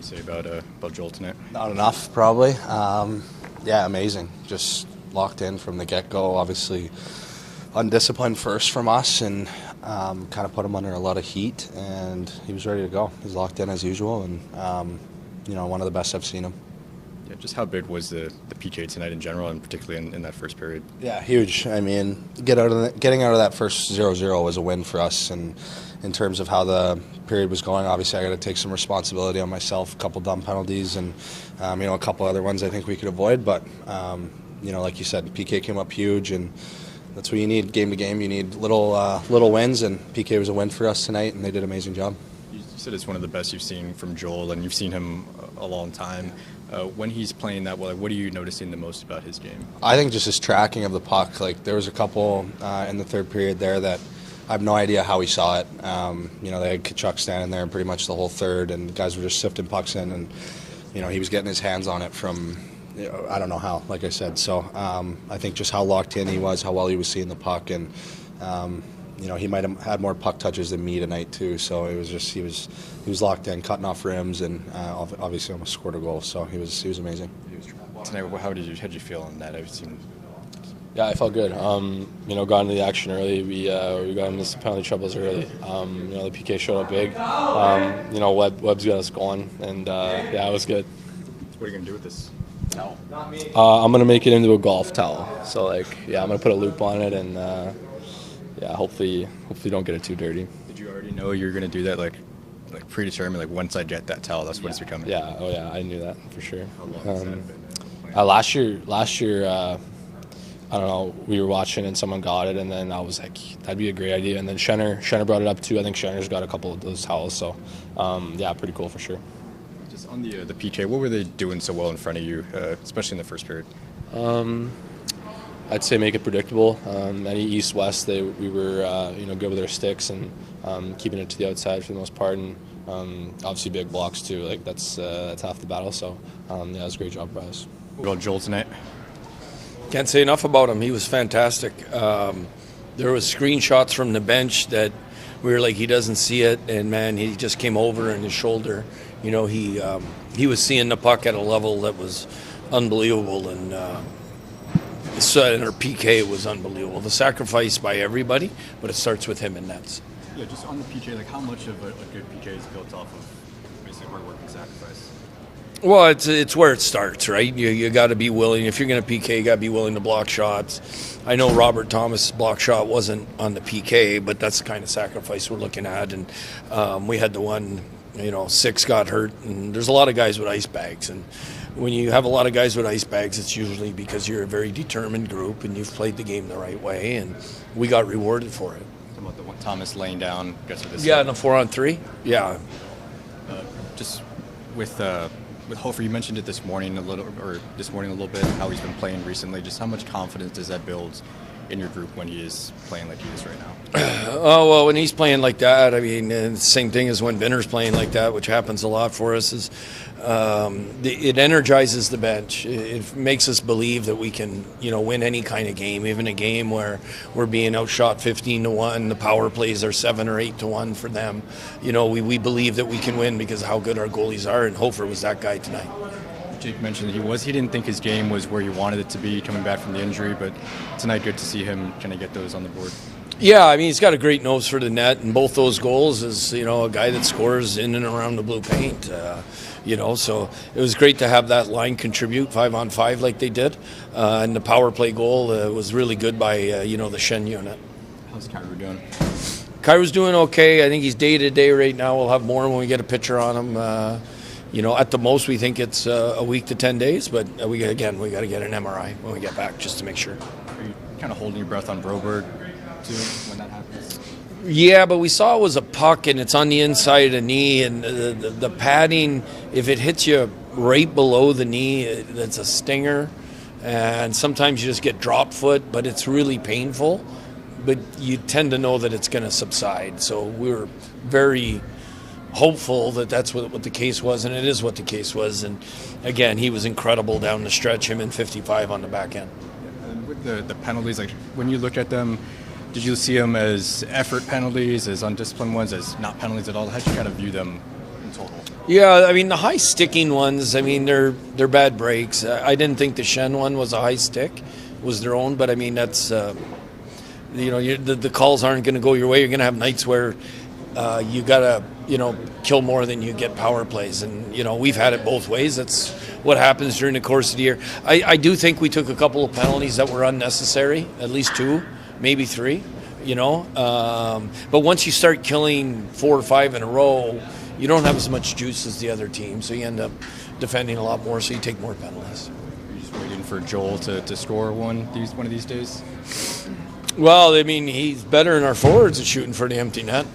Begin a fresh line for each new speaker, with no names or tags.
say about Joel tonight?
Not enough, probably. Yeah, amazing. Just locked in from the get-go. Obviously, undisciplined first from us, and kind of put him under a lot of heat. And he was ready to go. He's locked in as usual, and one of the best I've seen him.
Yeah, just how big was the PK tonight in general, and particularly in that first period?
Yeah, huge. I mean, getting out of that first 0-0 was a win for us, and in terms of how the period was going, obviously I got to take some responsibility on myself. A couple dumb penalties, and a couple other ones I think we could avoid. But like you said, PK came up huge, and that's what you need game to game. You need little wins, and PK was a win for us tonight, and they did an amazing job.
You said it's one of the best you've seen from Joel, and you've seen him a long time. When he's playing that well, what are you noticing the most about his game?
I think just his tracking of the puck. Like, there was a couple in the third period there that I have no idea how he saw it. They had Tkachuk standing there pretty much the whole third, and the guys were just sifting pucks in, and he was getting his hands on it from I don't know how, like I said. So I think just how locked in he was, how well he was seeing the puck, and he might have had more puck touches than me tonight too. So it was just he was locked in, cutting off rims, and obviously almost scored a goal. So he was amazing.
Tonight, how did you feel on that? I've seen.
Yeah, I felt good. Got into the action early. We got into some penalty troubles early. The PK showed up big. Webb's got us going, and it was good.
What are you gonna do with this towel?
I'm gonna make it into a golf towel. So I'm gonna put a loop on it, and hopefully don't get it too dirty.
Did you already know you were gonna do that? Like predetermined. Like, once I get that towel, that's what it's becoming.
Yeah. Oh yeah, I knew that for sure.
How long has that been?
Last year, I don't know, we were watching and someone got it, and then I was like, that'd be a great idea. And then Shenner brought it up too. I think Shenner's got a couple of those towels. So, pretty cool for sure.
Just on the PK, what were they doing so well in front of you, especially in the first period?
I'd say make it predictable. Any east-west, we were good with our sticks and keeping it to the outside for the most part, and obviously big blocks too. Like that's half the battle. So it was a great job by us.
What about Joel tonight?
Can't say enough about him. He was fantastic. There was screenshots from the bench that we were like, he doesn't see it, and man, he just came over and his shoulder. He was seeing the puck at a level that was unbelievable, and our PK was unbelievable. The sacrifice by everybody, but it starts with him in nets.
Yeah, just on the PK, like how much of a good PK is built off of basically hard work and sacrifice?
Well, it's where it starts, right? You got to be willing. If you're going to PK, you got to be willing to block shots. I know Robert Thomas' block shot wasn't on the PK, but that's the kind of sacrifice we're looking at. And we had the one, 6 got hurt, and there's a lot of guys with ice bags. And when you have a lot of guys with ice bags, it's usually because you're a very determined group and you've played the game the right way, and we got rewarded for it.
About the one Thomas laying down, guess what this?
Yeah, in the 4-on-3. Yeah.
Just with Hofer, you mentioned it this morning a little bit, how he's been playing recently. Just how much confidence does that build in your group when he is playing like he is right now?
Well, when he's playing like that, I mean, the same thing as when Binner's playing like that, which happens a lot for us, is it energizes the bench. It makes us believe that we can, win any kind of game, even a game where we're being outshot 15-1. The power plays are 7 or 8-1 for them. We believe that we can win because of how good our goalies are, and Hofer was that guy tonight.
Jake mentioned he didn't think his game was where he wanted it to be coming back from the injury, but tonight good to see him kind of get those on the board.
Yeah, I mean, he's got a great nose for the net, and both those goals is, a guy that scores in and around the blue paint, so it was great to have that line contribute 5-on-5 like they did, and the power play goal was really good by, the Shen unit.
How's Kyrou doing?
Kyrou's doing okay. I think he's day-to-day right now. We'll have more when we get a picture on him. At the most, we think it's a week to 10 days, but we got to get an MRI when we get back just to make sure.
Are you kind of holding your breath on Broberg too when that happens?
Yeah, but we saw it was a puck, and it's on the inside of the knee, and the padding, if it hits you right below the knee, it's a stinger, and sometimes you just get drop foot, but it's really painful, but you tend to know that it's going to subside. So we're very hopeful that that's what the case was, and it is what the case was. And again, he was incredible down the stretch, him in 55 on the back end.
Yeah, and with the penalties, like when you look at them, did you see them as effort penalties, as undisciplined ones, as not penalties at all? How did you kind of view them in total?
Yeah, I mean the high sticking ones. I mean they're bad breaks. I didn't think the Shen one was a high stick, was their own. But I mean that's the calls aren't going to go your way. You're going to have nights where you gotta kill more than you get power plays, and we've had it both ways. That's what happens during the course of the year. I do think we took a couple of penalties that were unnecessary, at least 2, maybe 3. But once you start killing 4 or 5 in a row, you don't have as much juice as the other team, so you end up defending a lot more, so you take more penalties.
You're just waiting for Joel to score one of these days?
Well, I mean, he's better than our forwards at shooting for the empty net.